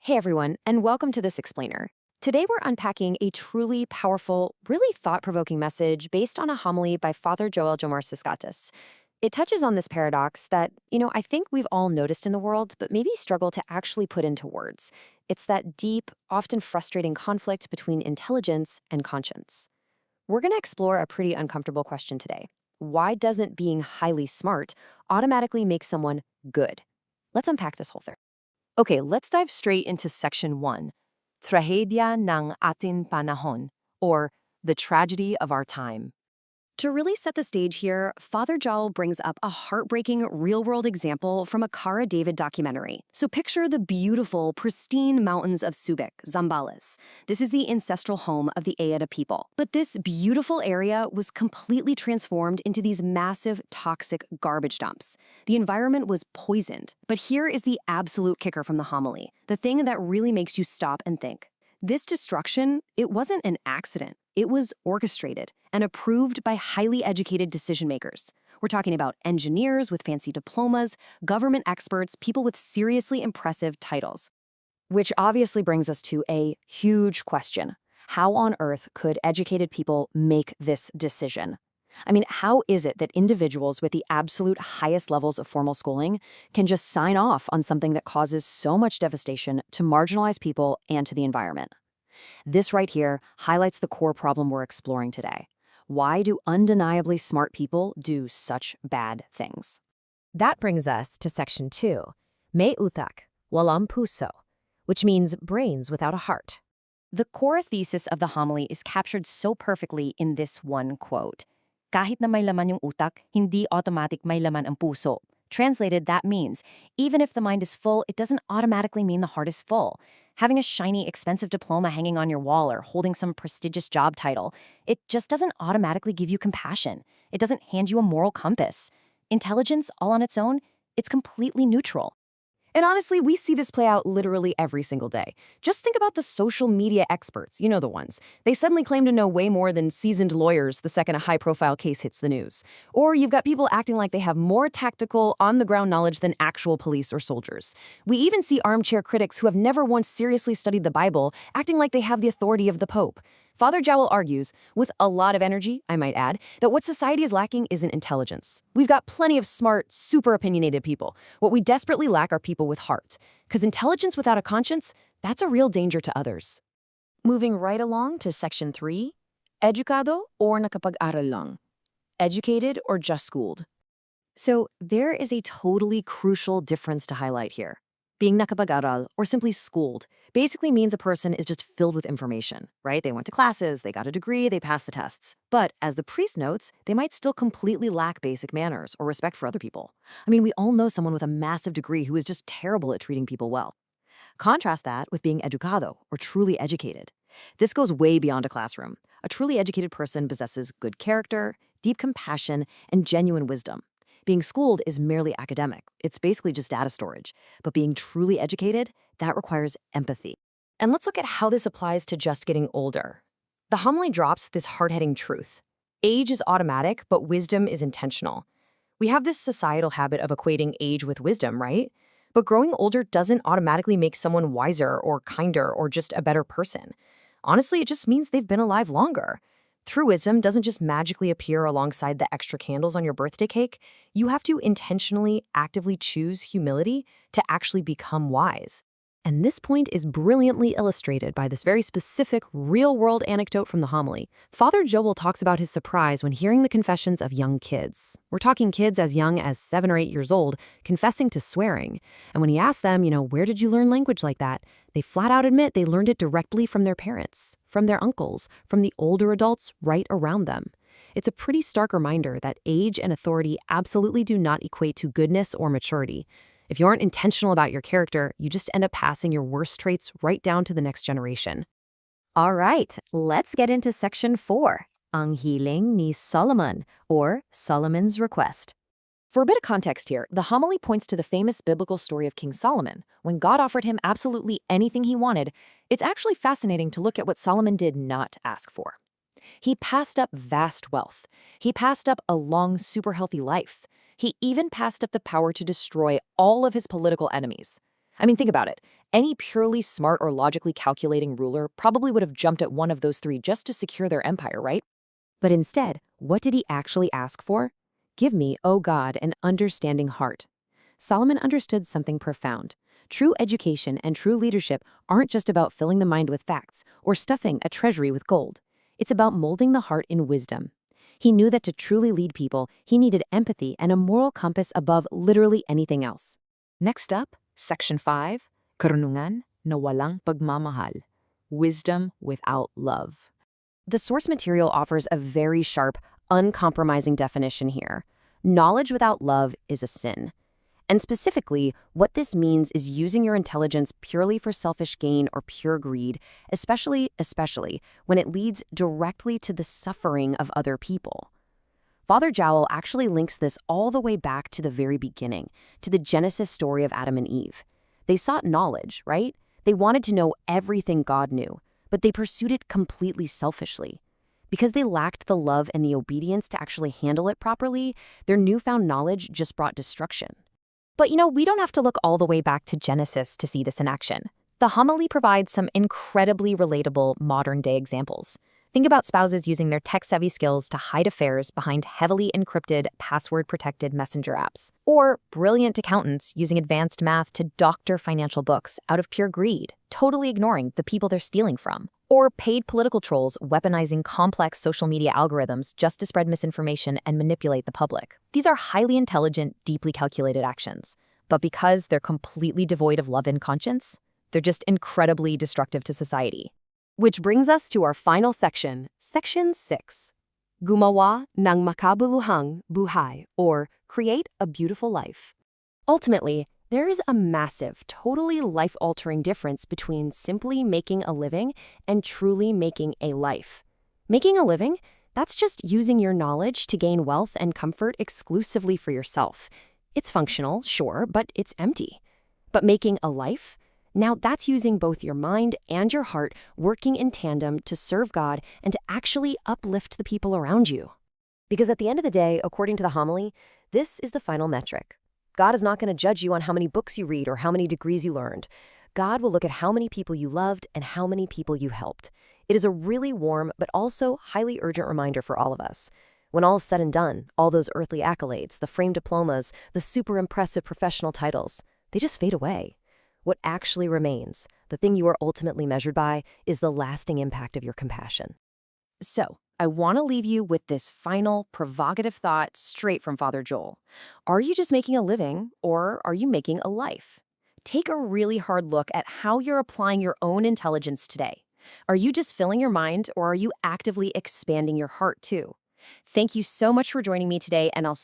Hey everyone, and welcome to this explainer. Today we're unpacking a truly powerful, really thought-provoking message based on a homily by Father Joel Jomar Siskatis. It touches on this paradox that, I think we've all noticed in the world, but maybe struggle to actually put into words. It's that deep, often frustrating conflict between intelligence and conscience. We're going to explore a pretty uncomfortable question today. Why doesn't being highly smart automatically make someone good? Let's unpack this whole thing. Okay, let's dive straight into section 1, Trahedya ng ating panahon, or the tragedy of our time. To really set the stage here, Father Joel brings up a heartbreaking real-world example from a Cara David documentary. So picture the beautiful, pristine mountains of Subic, Zambales. This is the ancestral home of the Aeta people. But this beautiful area was completely transformed into these massive, toxic garbage dumps. The environment was poisoned. But here is the absolute kicker from the homily, the thing that really makes you stop and think. This destruction, it wasn't an accident. It was orchestrated and approved by highly educated decision-makers. We're talking about engineers with fancy diplomas, government experts, people with seriously impressive titles. Which obviously brings us to a huge question. How on earth could educated people make this decision? I mean, how is it that individuals with the absolute highest levels of formal schooling can just sign off on something that causes so much devastation to marginalized people and to the environment? This right here highlights the core problem we're exploring today. Why do undeniably smart people do such bad things? That brings us to section 2, May utak, walang puso, which means brains without a heart. The core thesis of the homily is captured so perfectly in this one quote. Kahit na may laman yung utak, hindi automatic may laman ang puso. Translated, that means, even if the mind is full, it doesn't automatically mean the heart is full. Having a shiny, expensive diploma hanging on your wall or holding some prestigious job title, it just doesn't automatically give you compassion. It doesn't hand you a moral compass. Intelligence, all on its own, it's completely neutral. And honestly, we see this play out literally every single day. Just think about the social media experts, you know the ones. They suddenly claim to know way more than seasoned lawyers the second a high-profile case hits the news. Or you've got people acting like they have more tactical, on-the-ground knowledge than actual police or soldiers. We even see armchair critics who have never once seriously studied the Bible acting like they have the authority of the Pope. Father Joel argues, with a lot of energy, I might add, that what society is lacking isn't intelligence. We've got plenty of smart, super opinionated people. What we desperately lack are people with heart. Because intelligence without a conscience, that's a real danger to others. Moving right along to section 3, educado or nakapag-aral lang. Educated or just schooled. So there is a totally crucial difference to highlight here. Being nakapag-aral, or simply schooled, basically means a person is just filled with information, right? They went to classes, they got a degree, they passed the tests. But as the priest notes, they might still completely lack basic manners or respect for other people. I mean, we all know someone with a massive degree who is just terrible at treating people well. Contrast that with being educado, or truly educated. This goes way beyond a classroom. A truly educated person possesses good character, deep compassion, and genuine wisdom. Being schooled is merely academic. It's basically just data storage. But being truly educated, that requires empathy. And let's look at how this applies to just getting older. The homily drops this hard-hitting truth. Age is automatic, but wisdom is intentional. We have this societal habit of equating age with wisdom, right? But growing older doesn't automatically make someone wiser or kinder or just a better person. Honestly, it just means they've been alive longer. True wisdom doesn't just magically appear alongside the extra candles on your birthday cake. You have to intentionally, actively choose humility to actually become wise. And this point is brilliantly illustrated by this very specific, real-world anecdote from the homily. Father Joel talks about his surprise when hearing the confessions of young kids. We're talking kids as young as 7 or 8 years old, confessing to swearing. And when he asks them, where did you learn language like that? They flat out admit they learned it directly from their parents, from their uncles, from the older adults right around them. It's a pretty stark reminder that age and authority absolutely do not equate to goodness or maturity. If you aren't intentional about your character, you just end up passing your worst traits right down to the next generation. All right, let's get into section 4, Ang Hiling ni Solomon, or Solomon's Request. For a bit of context here, the homily points to the famous biblical story of King Solomon. When God offered him absolutely anything he wanted, it's actually fascinating to look at what Solomon did not ask for. He passed up vast wealth. He passed up a long, super healthy life. He even passed up the power to destroy all of his political enemies. I mean, think about it. Any purely smart or logically calculating ruler probably would have jumped at one of those three just to secure their empire, right? But instead, what did he actually ask for? Give me, O God, an understanding heart. Solomon understood something profound. True education and true leadership aren't just about filling the mind with facts or stuffing a treasury with gold. It's about molding the heart in wisdom. He knew that to truly lead people, he needed empathy and a moral compass above literally anything else. Next up, Section 5, Karunungan na walang pagmamahal. Wisdom without love. The source material offers a very sharp, uncompromising definition here. Knowledge without love is a sin. And specifically, what this means is using your intelligence purely for selfish gain or pure greed, especially when it leads directly to the suffering of other people. Father Jowl actually links this all the way back to the very beginning, to the Genesis story of Adam and Eve. They sought knowledge, right? They wanted to know everything God knew, but they pursued it completely selfishly. Because they lacked the love and the obedience to actually handle it properly, their newfound knowledge just brought destruction. But we don't have to look all the way back to Genesis to see this in action. The homily provides some incredibly relatable modern-day examples. Think about spouses using their tech-savvy skills to hide affairs behind heavily encrypted, password-protected messenger apps. Or brilliant accountants using advanced math to doctor financial books out of pure greed, totally ignoring the people they're stealing from. Or paid political trolls weaponizing complex social media algorithms just to spread misinformation and manipulate the public. These are highly intelligent, deeply calculated actions. But because they're completely devoid of love and conscience, they're just incredibly destructive to society. Which brings us to our final section, Section 6. Gumawa ng makabuluhang buhay, or create a beautiful life. Ultimately, there is a massive, totally life-altering difference between simply making a living and truly making a life. Making a living, that's just using your knowledge to gain wealth and comfort exclusively for yourself. It's functional, sure, but it's empty. But making a life? Now that's using both your mind and your heart working in tandem to serve God and to actually uplift the people around you. Because at the end of the day, according to the homily, this is the final metric. God is not going to judge you on how many books you read or how many degrees you learned. God will look at how many people you loved and how many people you helped. It is a really warm but also highly urgent reminder for all of us. When all's said and done, all those earthly accolades, the framed diplomas, the super impressive professional titles, they just fade away. What actually remains, the thing you are ultimately measured by, is the lasting impact of your compassion. So, I want to leave you with this final, provocative thought straight from Father Joel. Are you just making a living, or are you making a life? Take a really hard look at how you're applying your own intelligence today. Are you just filling your mind, or are you actively expanding your heart too? Thank you so much for joining me today, and I'll